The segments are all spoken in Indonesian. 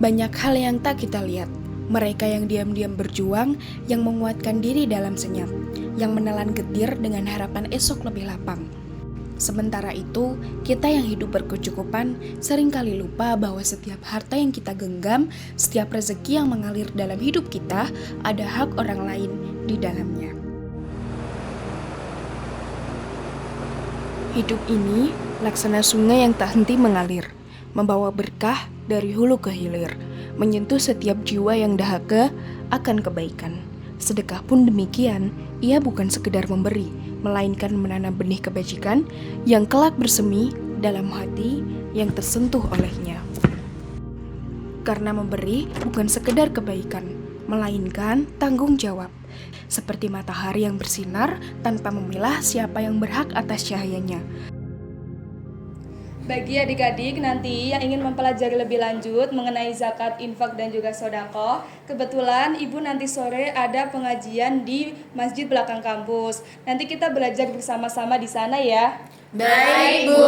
Banyak hal yang tak kita lihat. Mereka yang diam-diam berjuang, yang menguatkan diri dalam senyap, yang menelan getir dengan harapan esok lebih lapang. Sementara itu, kita yang hidup berkecukupan seringkali lupa bahwa setiap harta yang kita genggam, setiap rezeki yang mengalir dalam hidup kita, ada hak orang lain di dalamnya. Hidup ini laksana sungai yang tak henti mengalir, membawa berkah dari hulu ke hilir, menyentuh setiap jiwa yang dahaga akan kebaikan. Sedekah pun demikian, ia bukan sekedar memberi, melainkan menanam benih kebajikan yang kelak bersemi dalam hati yang tersentuh olehnya. Karena memberi bukan sekedar kebaikan, melainkan tanggung jawab. Seperti matahari yang bersinar tanpa memilah siapa yang berhak atas cahayanya. Bagi adik-adik nanti yang ingin mempelajari lebih lanjut mengenai zakat, infak, dan juga sodako, kebetulan ibu nanti sore ada pengajian di masjid belakang kampus. Nanti kita belajar bersama-sama di sana ya. Baik, Bu.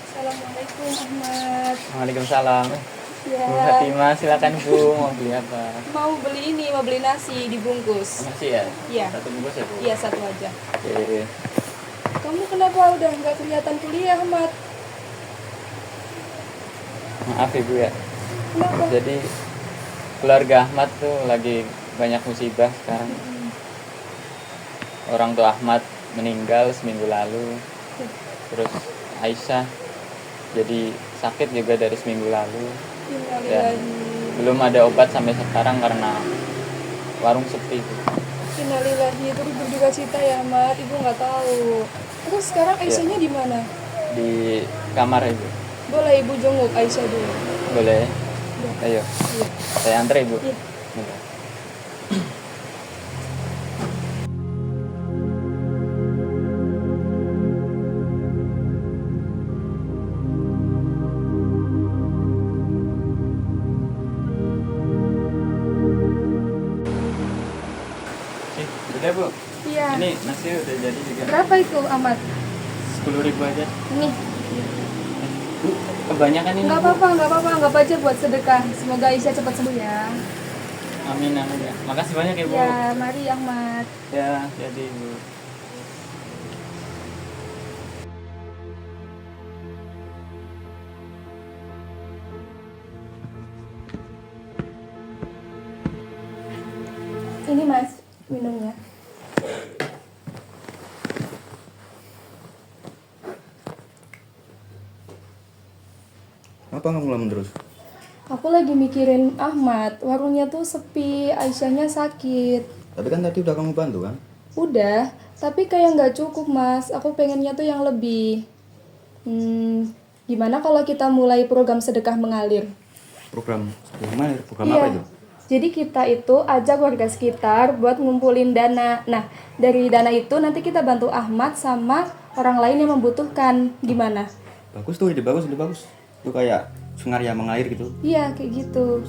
Assalamualaikum Ahmad. Waalaikumsalam. Ya. Bu Fatimah, silakan Bu, mau beli apa? Mau beli nasi dibungkus. Masih ya? Iya. Satu bungkus ya Bu? Iya, satu aja. Oke. Kamu kenapa udah nggak kelihatan kuliah, Ahmad? Maaf Ibu ya. Kenapa? Jadi keluarga Ahmad tuh lagi banyak musibah sekarang. Orang tua Ahmad meninggal seminggu lalu. Terus Aisyah jadi sakit juga dari seminggu lalu. Dan belum ada obat sampai sekarang karena warung sepi. Innalillahi, turut berduka cita ya, Ahmad. Ibu nggak tahu. Terus sekarang Aisyahnya di mana? Di kamar Ibu. Boleh Ibu jenguk Aisyah dulu. Boleh? Ayo. Iya. Saya antre Ibu. Iya. Udah Bu. Iya. Ini nasi udah jadi juga. Berapa itu, Ahmad? 10.000 aja. Ini. Bu, kebanyakan ini. Nggak Bu. apa-apa. Anggap aja buat sedekah. Semoga Aisyah cepat sembuh ya. Amin ya. Makasih banyak ya Bu. Ya, mari Ahmad. Ya, jadi Bu. Ini Mas, minumnya. Kenapa nggak ngelamun terus? Aku lagi mikirin Ahmad. Warungnya tuh sepi, Aisyahnya sakit. Tapi kan tadi udah kamu bantu kan? Udah, tapi kayak nggak cukup Mas. Aku pengennya tuh yang lebih. Gimana kalau kita mulai program sedekah mengalir? Program mana? Program Iya. apa itu? Jadi kita itu ajak warga sekitar buat ngumpulin dana. Nah, dari dana itu nanti kita bantu Ahmad sama orang lain yang membutuhkan. Gimana? Bagus tuh, ide bagus. Itu kayak sungai yang mengalir gitu. Iya, kayak gitu.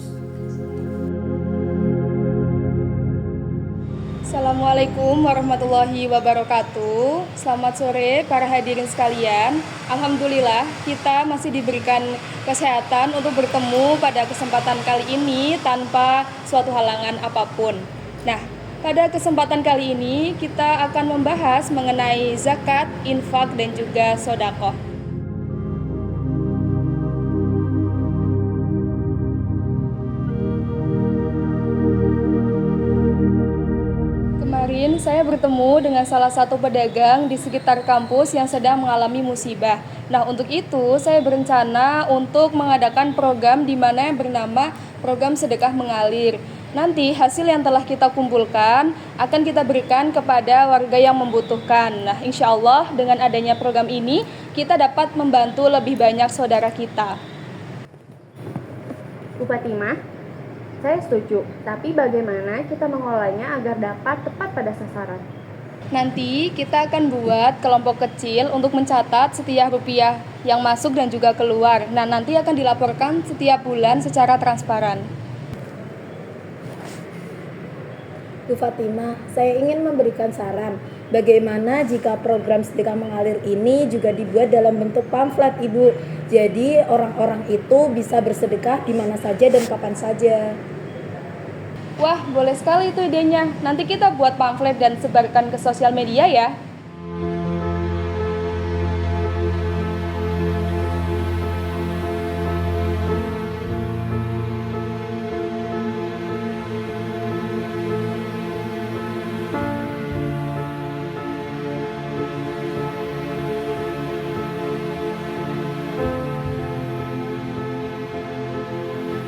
Assalamualaikum warahmatullahi wabarakatuh. Selamat sore para hadirin sekalian. Alhamdulillah kita masih diberikan kesehatan untuk bertemu pada kesempatan kali ini tanpa suatu halangan apapun. Nah, pada kesempatan kali ini kita akan membahas mengenai zakat, infak, dan juga sodaqoh. Kemarin saya bertemu dengan salah satu pedagang di sekitar kampus yang sedang mengalami musibah. Nah, untuk itu saya berencana untuk mengadakan program di mana yang bernama program sedekah mengalir. Nanti hasil yang telah kita kumpulkan akan kita berikan kepada warga yang membutuhkan. Nah, insya Allah dengan adanya program ini kita dapat membantu lebih banyak saudara kita. Bu Fatimah, saya setuju, tapi bagaimana kita mengolahnya agar dapat tepat pada sasaran? Nanti kita akan buat kelompok kecil untuk mencatat setiap rupiah yang masuk dan juga keluar. Nah, nanti akan dilaporkan setiap bulan secara transparan. Bu Fatimah, saya ingin memberikan saran. Bagaimana jika program sedekah mengalir ini juga dibuat dalam bentuk pamflet, Ibu? Jadi orang-orang itu bisa bersedekah di mana saja dan kapan saja. Wah, boleh sekali itu idenya. Nanti kita buat pamflet dan sebarkan ke sosial media ya.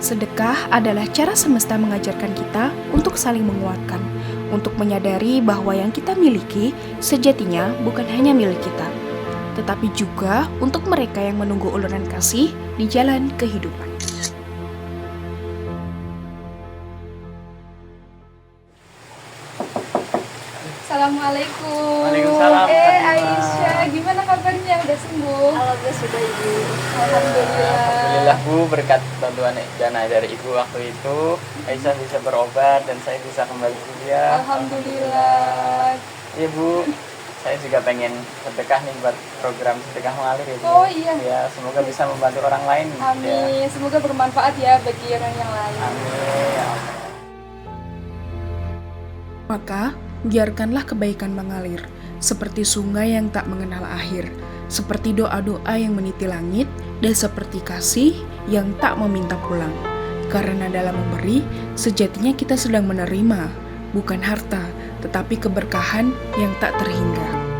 Sedekah adalah cara semesta mengajarkan kita untuk saling menguatkan, untuk menyadari bahwa yang kita miliki sejatinya bukan hanya milik kita, tetapi juga untuk mereka yang menunggu uluran kasih di jalan kehidupan. Assalamualaikum. Waalaikumsalam, Kak Dima. Aisyah, gimana kabarnya? Udah sembuh? Alhamdulillah sudah Ibu. Alhamdulillah. Alhamdulillah Bu, berkat bantuan dana dari Ibu waktu itu, Aisyah bisa berobat dan saya bisa kembali kuliah. Alhamdulillah. Iya Bu, saya juga pengen sedekah nih buat program sedekah mengalir ya Bu. Oh, iya. Ya, semoga bisa membantu orang lain. Ya. Amin. Semoga bermanfaat ya bagi orang yang lain. Amin. Ya Allah. Maka, biarkanlah kebaikan mengalir, seperti sungai yang tak mengenal akhir, seperti doa-doa yang meniti langit, dan seperti kasih yang tak meminta pulang. Karena dalam memberi, sejatinya kita sedang menerima, bukan harta, tetapi keberkahan yang tak terhingga.